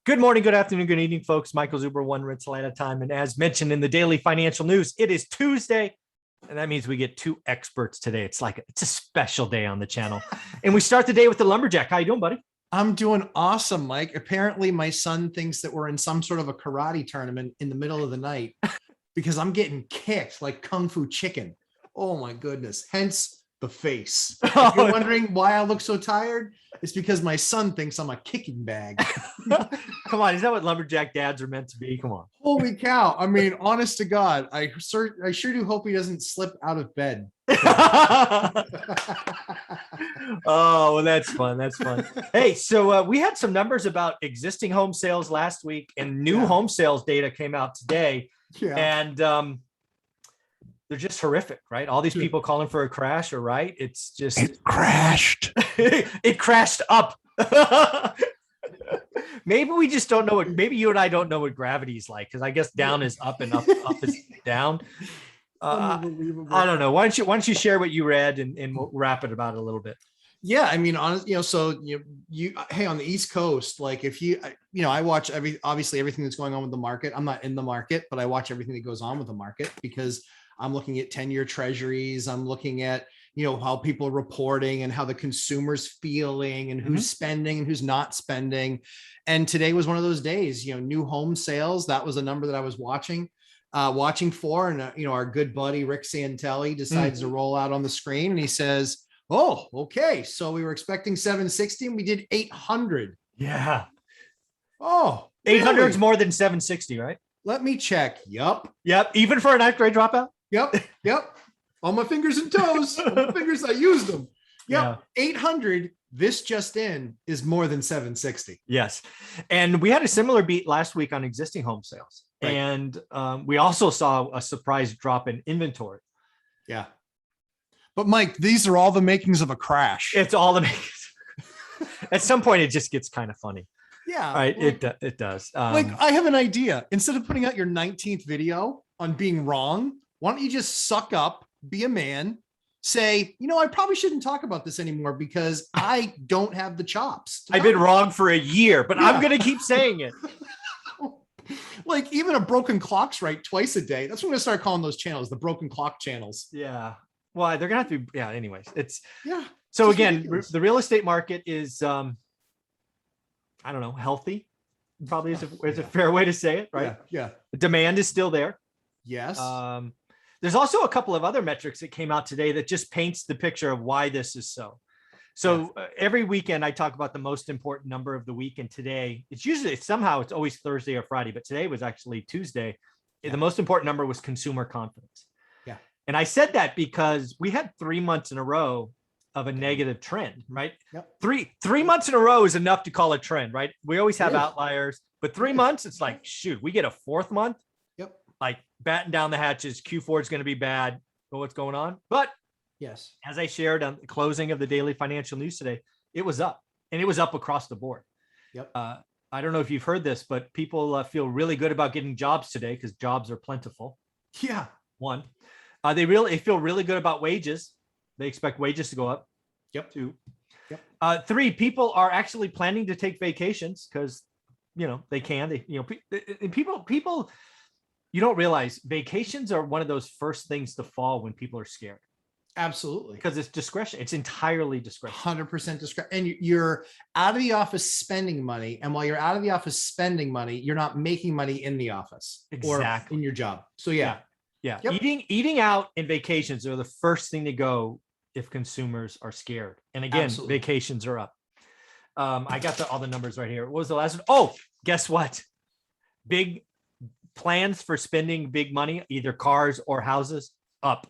Good morning, good afternoon, good evening, folks. Michael Zuber, one rental at a time. And as mentioned in the daily financial news, it is Tuesday, and that means we get two experts today. It's a special day on the channel. And we start the day with the lumberjack. How you doing, buddy? I'm doing awesome, Mike. Apparently, my son thinks that we're in some sort of a karate tournament in the middle of the night because I'm getting kicked like Kung Fu Chicken. Oh my goodness. Hence the face. If you're wondering why I look so tired, it's because my son thinks I'm a kicking bag. Come on, is that what lumberjack dads are meant to be? Come on. Holy cow. I mean, honest to God, I sure do hope he doesn't slip out of bed. Oh, well, that's fun. That's fun. Hey, so we had some numbers about existing home sales last week, and new home sales data came out today. Yeah. And they're just horrific, right? All these people calling for a crash, or right? It's just it crashed. It crashed up. Maybe we just don't know what. Maybe you and I don't know what gravity is like, because I guess down is up and up is down. I don't know. Why don't you share what you read and we'll wrap it about it a little bit. Yeah, I mean, honestly, so hey, on the East Coast, like if I watch obviously everything that's going on with the market. I'm not in the market, but I watch everything that goes on with the market because I'm looking at 10-year treasuries. I'm looking at, how people are reporting and how the consumer's feeling and who's spending and who's not spending. And today was one of those days, new home sales. That was a number that I was watching for. And, our good buddy, Rick Santelli, decides to roll out on the screen and he says, oh, okay. So we were expecting 760 and we did 800. Yeah. Oh, 800 really? is more than 760, right? Let me check. Yep. Even for a ninth grade dropout. Yep. On my fingers and toes. On my fingers, I used them. Yep. Yeah. 800. This just in is more than 760. Yes. And we had a similar beat last week on existing home sales. Right. And we also saw a surprise drop in inventory. Yeah. But Mike, these are all the makings of a crash. It's all the makings. At some point, it just gets kind of funny. Yeah. Right. It does. I have an idea. Instead of putting out your 19th video on being wrong, why don't you just suck up, be a man, say, I probably shouldn't talk about this anymore because I don't have the chops. I've been wrong for a year, but I'm going to keep saying it. Like even a broken clock's right twice a day. That's what I'm going to start calling those channels, the broken clock channels. Yeah. Well, they're going to have to be, anyways, yeah. So again, the real estate market is, I don't know, healthy probably is a fair way to say it, right? Yeah. The demand is still there. Yes. There's also a couple of other metrics that came out today that just paints the picture of why this is so. So every weekend I talk about the most important number of the week. And today it's always Thursday or Friday, but today was actually Tuesday. Yeah. The most important number was consumer confidence. Yeah. And I said that because we had 3 months in a row of a negative trend, right? Yep. Three months in a row is enough to call a trend, right? We always have outliers, but 3 months, it's like, shoot, we get a fourth month. Yep. Like batten down the hatches. Q4 is going to be bad. But what's going on? But yes, as I shared on the closing of the daily financial news today, it was up, and it was up across the board. Yep. I don't know if you've heard this, but people feel really good about getting jobs today because jobs are plentiful. Yeah. One, they feel really good about wages. They expect wages to go up. Yep. 2. Yep. 3, people are actually planning to take vacations because, they can. People. You don't realize vacations are one of those first things to fall when people are scared. Absolutely. Because it's discretion. It's entirely discretion. 100% discretion. And you're out of the office spending money. And while you're out of the office spending money, you're not making money in the office or in your job. So yeah. Yep. Eating out and vacations are the first thing to go if consumers are scared. And again, vacations are up. I got all the numbers right here. What was the last one? Oh, guess what? Big plans for spending big money, either cars or houses, up.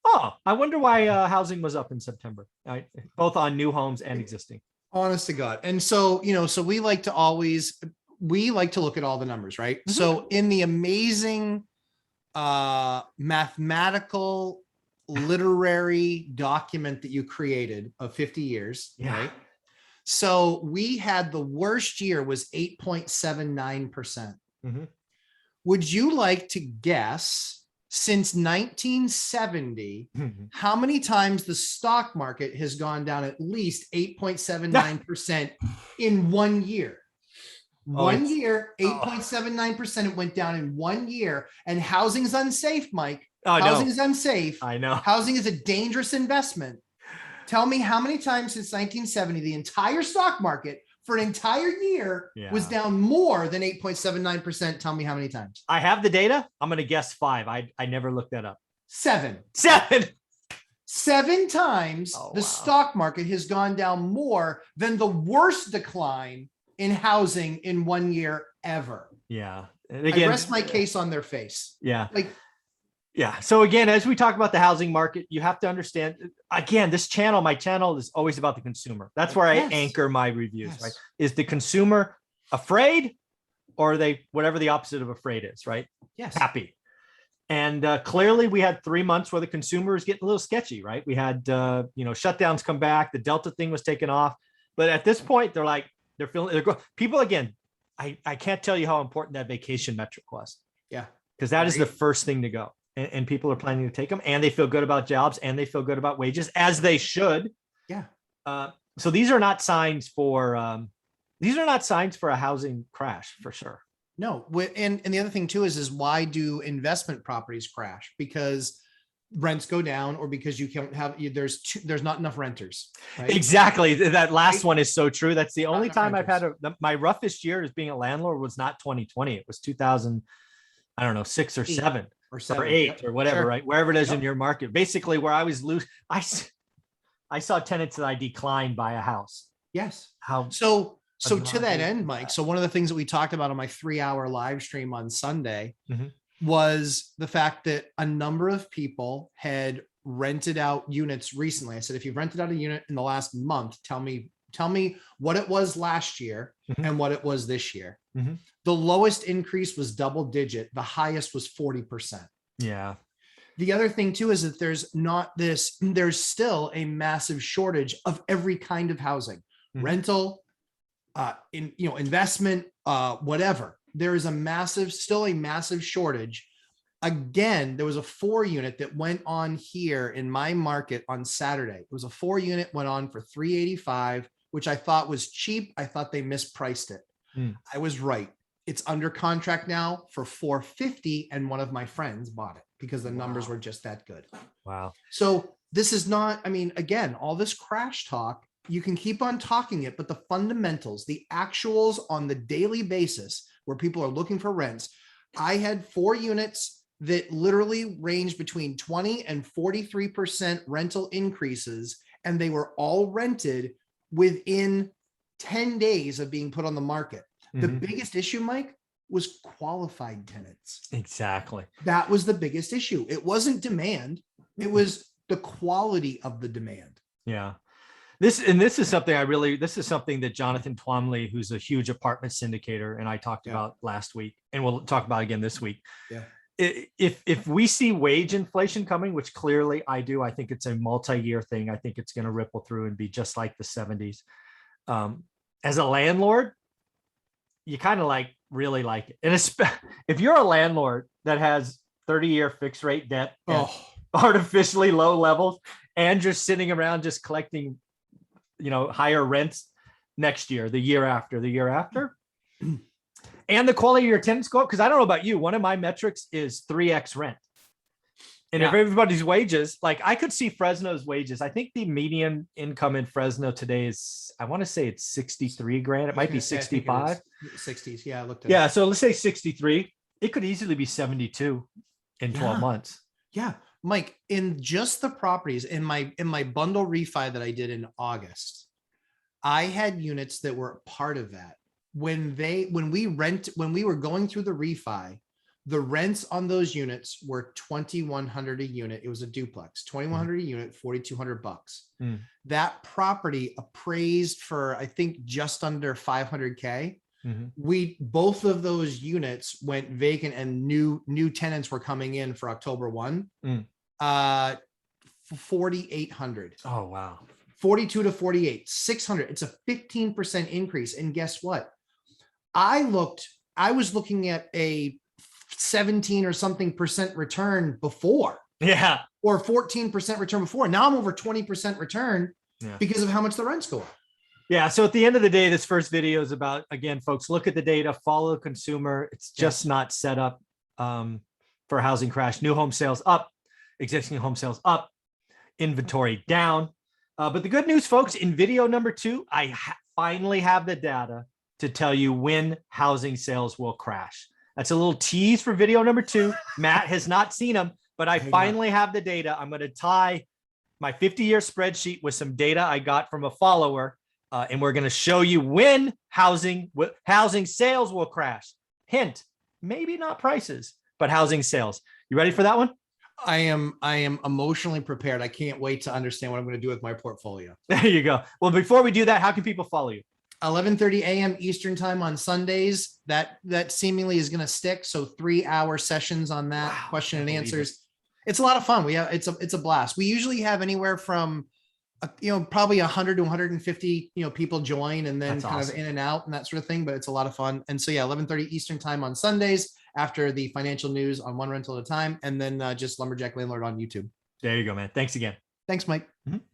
Oh, I wonder why housing was up in September, right? Both on new homes and existing. Honest to God. And so, so we like to look at all the numbers, right? Mm-hmm. So in the amazing mathematical literary document that you created of 50 years, right? So we had the worst year was 8.79%. Mm-hmm. Would you like to guess since 1970, how many times the stock market has gone down at least 8.79% in 1 year? One year, 8.79%. It went down in 1 year. And housing's unsafe, Mike. Housing is unsafe. I know. Housing is a dangerous investment. Tell me how many times since 1970, the entire stock market for an entire year was down more than 8.79%. Tell me how many times. I have the data. I'm going to guess 5. I never looked that up. 7. 7 times the stock market has gone down more than the worst decline in housing in 1 year ever. Yeah. And again, I rest my case on their face. Yeah. Yeah. So again, as we talk about the housing market, you have to understand, again, my channel is always about the consumer. That's where I anchor my reviews, right? Is the consumer afraid, or are they whatever the opposite of afraid is, right? Yes. Happy. And clearly we had 3 months where the consumer is getting a little sketchy, right? We had, shutdowns come back. The Delta thing was taken off. But at this point, people, again, I can't tell you how important that vacation metric was. Yeah. Because that is the first thing to go. And people are planning to take them, and they feel good about jobs, and they feel good about wages, as they should. Yeah. So these are not signs for a housing crash, for sure. No. And the other thing too is why do investment properties crash? Because rents go down, or because you can't have, there's not enough renters. Right? Exactly. That last one is so true. That's the only time I've had my roughest year as being a landlord was not 2020. It was 2000, I don't know, 6 or 7. Or 8 or whatever, right? Wherever it is in your market. Basically, where I was I saw tenants that I declined by a house. Yes. So to that end, Mike, so one of the things that we talked about on my 3-hour live stream on Sunday was the fact that a number of people had rented out units recently. I said, if you've rented out a unit in the last month, tell me what it was last year and what it was this year. The lowest increase was double digit. The highest was 40%. Yeah. The other thing too is that there's still a massive shortage of every kind of housing, rental, investment, whatever. There is still a massive shortage. Again, there was a 4-unit that went on here in my market on Saturday. It was a 4-unit, went on for $385, which I thought was cheap. I thought they mispriced it. I was right. It's under contract now for $450, and one of my friends bought it because the numbers were just that good. Wow. So this is not, again, all this crash talk, you can keep on talking it, but the fundamentals, the actuals on the daily basis where people are looking for rents. I had 4 units that literally ranged between 20 and 43% rental increases, and they were all rented within 10 days of being put on the market. The biggest issue, Mike, was qualified tenants. Exactly. That was the biggest issue. It wasn't demand. It was the quality of the demand. Yeah. This is something that Jonathan Twomley, who's a huge apartment syndicator, and I talked about last week, and we'll talk about again this week. Yeah. If we see wage inflation coming, which clearly I do, I think it's a multi-year thing. I think it's going to ripple through and be just like the 70s. As a landlord, you kind of really like it. And if you're a landlord that has 30-year fixed rate debt, artificially low levels, and you're sitting around just collecting, higher rents next year, the year after, and the quality of your tenants go up. Because I don't know about you, one of my metrics is 3x rent. And if everybody's wages, like I could see Fresno's wages. I think the median income in Fresno today is, I want to say it's 63 grand. It might be 65. 60s. Yeah. I looked at it. So let's say 63. It could easily be 72 in 12 months. Yeah. Mike, in just the properties in my bundle refi that I did in August, I had units that were part of that. When we were going through the refi, the rents on those units were $2,100 a unit. It was a duplex, $2,100 a unit, $4,200. That property appraised for, I think, just under $500K. Both of those units went vacant, and new tenants were coming in for October 1. 4,800. Oh, wow. 42 to 48, 600. It's a 15% increase. And guess what? I was looking at a 17 or something percent return before. Yeah. Or 14% return before. Now I'm over 20% return because of how much the rents go up. Yeah. So at the end of the day, this first video is about, again, folks, look at the data, follow the consumer. It's just not set up for a housing crash. New home sales up, existing home sales up, inventory down. But the good news, folks, in video number 2, I finally have the data to tell you when housing sales will crash. That's a little tease for video number 2. Matt has not seen them, but I finally have the data. I'm going to tie my 50-year spreadsheet with some data I got from a follower, and we're going to show you when housing sales will crash. Hint, maybe not prices, but housing sales. You ready for that one? I am emotionally prepared. I can't wait to understand what I'm going to do with my portfolio. There you go. Well, before we do that, how can people follow you? 11:30 a.m. Eastern time on Sundays. That seemingly is going to stick. So 3-hour sessions on that. Wow, question and answers. It's a lot of fun. It's a blast. We usually have anywhere from probably 100 to 150 people join, and then kind of in and out and that sort of thing. But it's a lot of fun. And so 11:30 Eastern time on Sundays after the financial news on One Rental at a Time, and then just Lumberjack Landlord on YouTube. There you go, man. Thanks again. Thanks, Mike. Mm-hmm.